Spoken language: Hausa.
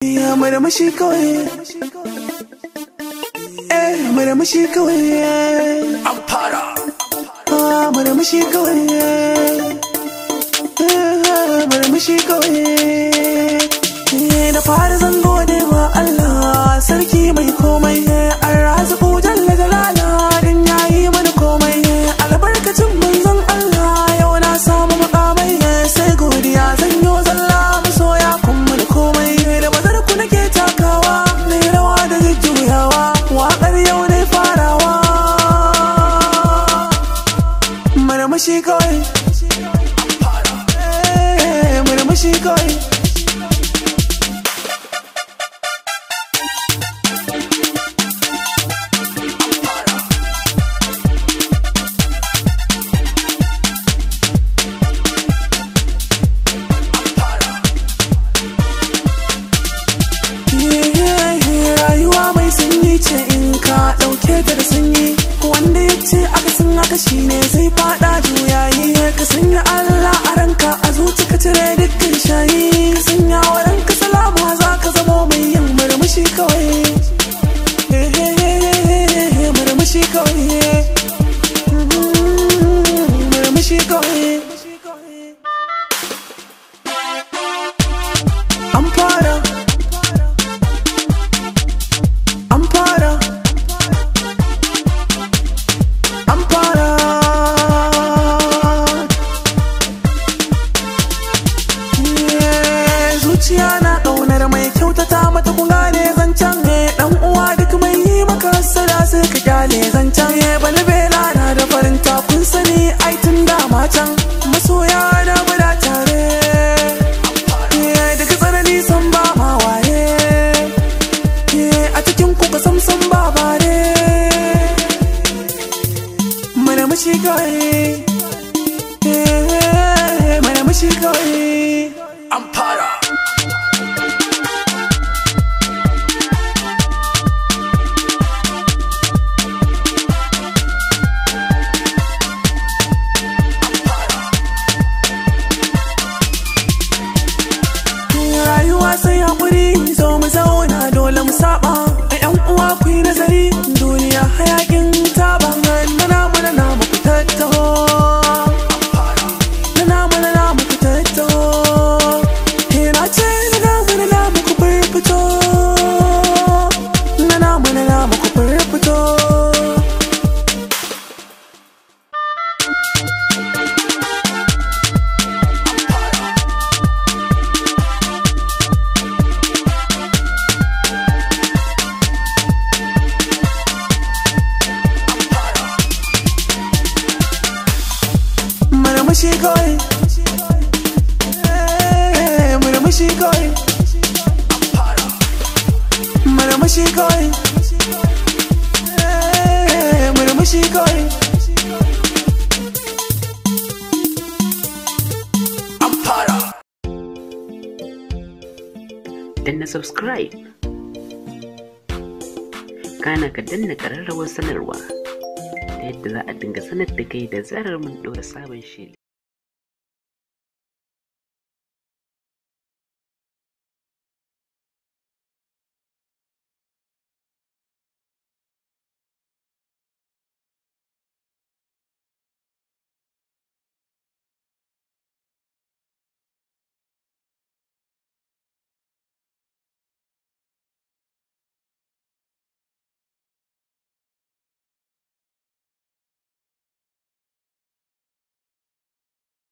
Murmushi kawai, murmushi kawai, Anfara. Murmushi kawai, murmushi kawai. Da fara zan gode wa Allah, sarki mai komai, Arraziku jalla jalala, din yayi mana komai. Albarkacin manzon Allah, yau na samu makamai, sai godiya zan yo zalla, masoya kun mana komai. Da bazar ku nake takawa, mai rawa da jujjuyawa, waƙar yau ne farawa. Murmushi kawai, murmushi kawai. Wanda ya ce akasin haka shine zai fada juyayi. Ka sanya Allah a ranka, a zuci ka cire dukkan shayi. Ka sanya wa ranka salama, za ka zamo mai yin murmushi kawai. Murmushi kawai, murmushi kawai. Anfara, Anfara, zuciya na ƙaunar mai kyautata mata, kun gane zancen. Dan uwa duk mai yi maka sada sai ka kyale zancen. Bani bela na da farinta, kun sani ai tun dama can. Masoya na muna tare, daga tsanani san ba ma waye. A cikin kuka samsam ba bare. Murmushi kawai, murmushi kawai. Anfara. Rayuwa sai haƙuri, zo mu zauna dole mu saba. Yan uwa ku yi nazari, duniya hayakin taba. Nana mana na muku tattaho, nana mana na muku tattaho. Na ce nana mana na muku firfito, nana mana na muku firfito. Murmushi kawai, murmushi kawai, murmushi kawai, murmushi kawai. Anfara. Danna subscribe, kana ka danna ƙararrawar sanarwa ta yadda za a dinga sanar da kai da zarar mun ɗora sabon shiri.